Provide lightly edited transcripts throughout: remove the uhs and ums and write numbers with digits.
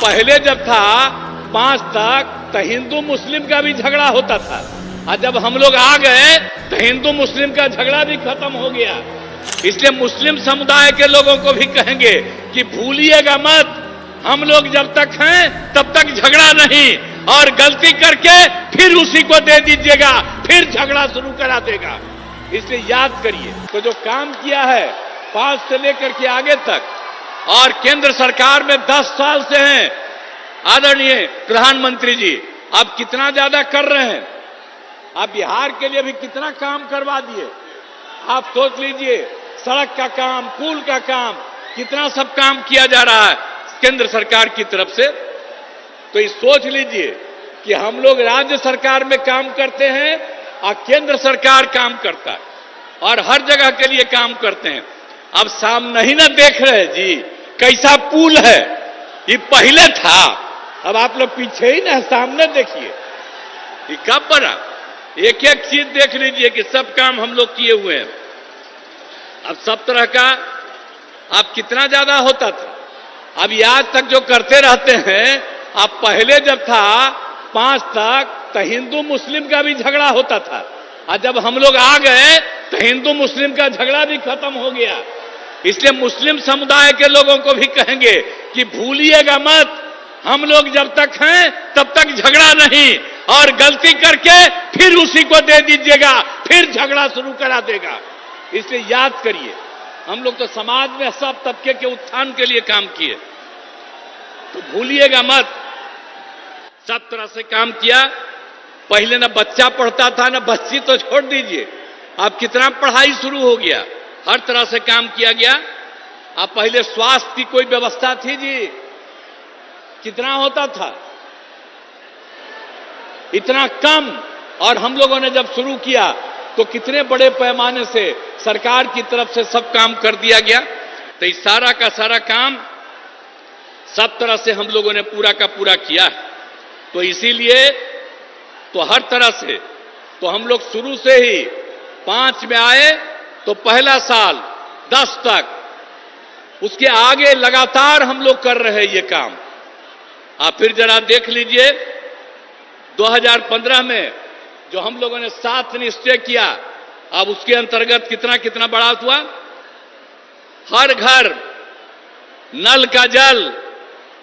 पहले जब था 5 तक तो हिंदू मुस्लिम का भी झगड़ा होता था, और जब हम लोग आ गए तो हिंदू मुस्लिम का झगड़ा भी खत्म हो गया। इसलिए मुस्लिम समुदाय के लोगों को भी कहेंगे कि भूलिएगा मत, हम लोग जब तक हैं तब तक झगड़ा नहीं, और गलती करके फिर उसी को दे दीजिएगा, फिर झगड़ा शुरू करा देगा। इसलिए याद करिए, तो जो काम किया है 5 से लेकर के आगे तक, और केंद्र सरकार में 10 साल से हैं आदरणीय प्रधानमंत्री जी, आप कितना ज्यादा कर रहे हैं। आप बिहार के लिए भी कितना काम करवा दिए। आप सोच लीजिए, सड़क का काम, पुल का काम, कितना सब काम किया जा रहा है केंद्र सरकार की तरफ से। तो ये सोच लीजिए कि हम लोग राज्य सरकार में काम करते हैं और केंद्र सरकार काम करता है, और हर जगह के लिए काम करते हैं। अब सामने ही ना देख रहे जी कैसा पुल है, ये पहले था, अब आप लोग पीछे ही ना, सामने देखिए ये कब बना। एक एक चीज देख लीजिए कि सब काम हम लोग किए हुए हैं। अब सब तरह का अब कितना ज्यादा होता था, अब ये आज तक जो करते रहते हैं। अब पहले जब था 5 तक तो हिंदू मुस्लिम का भी झगड़ा होता था, और जब हम लोग आ गए तो हिंदू मुस्लिम का झगड़ा भी खत्म हो गया। इसलिए मुस्लिम समुदाय के लोगों को भी कहेंगे कि भूलिएगा मत, हम लोग जब तक हैं तब तक झगड़ा नहीं, और गलती करके फिर उसी को दे दीजिएगा, फिर झगड़ा शुरू करा देगा। इसलिए याद करिए, हम लोग तो समाज में सब तबके के उत्थान के लिए काम किए, तो भूलिएगा मत, सब तरह से काम किया। पहले ना बच्चा पढ़ता था ना बच्ची, तो छोड़ दीजिए, अब कितना पढ़ाई शुरू हो गया, हर तरह से काम किया गया। अब पहले स्वास्थ्य की कोई व्यवस्था थी जी, कितना होता था, इतना कम, और हम लोगों ने जब शुरू किया तो कितने बड़े पैमाने से सरकार की तरफ से सब काम कर दिया गया। तो इस सारा का सारा काम सब तरह से हम लोगों ने पूरा का पूरा किया है। तो इसीलिए तो हर तरह से तो हम लोग शुरू से ही 5 में आए तो पहला साल 10 तक, उसके आगे लगातार हम लोग कर रहे हैं ये काम। आप फिर जरा देख लीजिए 2015 में जो हम लोगों ने 7 निश्चय किया, अब उसके अंतर्गत कितना कितना बढ़ा हुआ। हर घर नल का जल,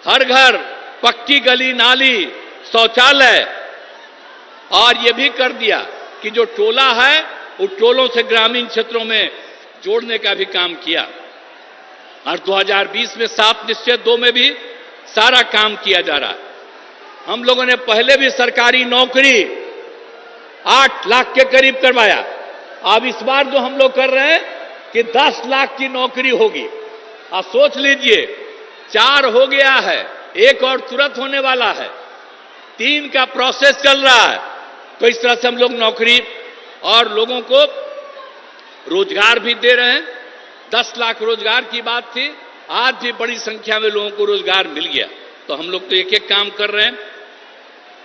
हर घर पक्की गली नाली शौचालय, और यह भी कर दिया कि जो टोला है उन टोलों से ग्रामीण क्षेत्रों में जोड़ने का भी काम किया। और 2020 में 7 निश्चय 2 में भी सारा काम किया जा रहा है। हम लोगों ने पहले भी सरकारी नौकरी 8 लाख के करीब करवाया। अब इस बार जो हम लोग कर रहे हैं कि 10 लाख की नौकरी होगी। आप सोच लीजिए, 4 हो गया है, 1 और तुरंत होने वाला है, 3 का प्रोसेस चल रहा है। तो इस तरह से हम लोग नौकरी और लोगों को रोजगार भी दे रहे हैं। 10 लाख रोजगार की बात थी, आज भी बड़ी संख्या में लोगों को रोजगार मिल गया। तो हम लोग तो एक एक काम कर रहे हैं।